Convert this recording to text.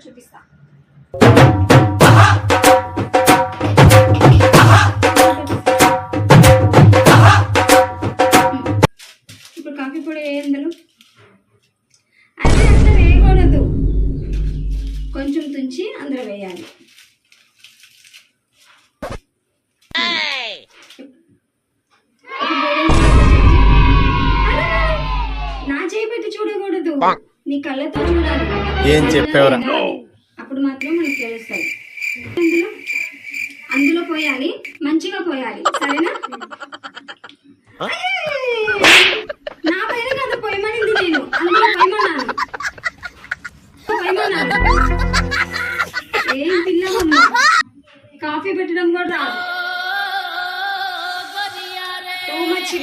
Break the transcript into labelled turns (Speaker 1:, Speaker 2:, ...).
Speaker 1: చూపిస్తా. ఇప్పుడు కాఫీ పొడి వేయందులో అదే అట్లా వేయకూడదు, కొంచెం తుంచి అందులో వేయాలి. నా చేయి పెట్టి చూడకూడదు, నీ కళ్ళతో చూడాలి.
Speaker 2: ఏం చెప్పేవరా?
Speaker 1: అప్పుడు మాత్రం మనకు తెలుస్తుంది. అందులో పోయాలి, మంచిగా పోయాలి, సరేనా? నా పైన కదా పోయమనింది, నేను అందులో పోయమన్నాను. ఏం పిల్లవమ్మా, కాఫీ పెట్టడం కూడా రాదు. Too much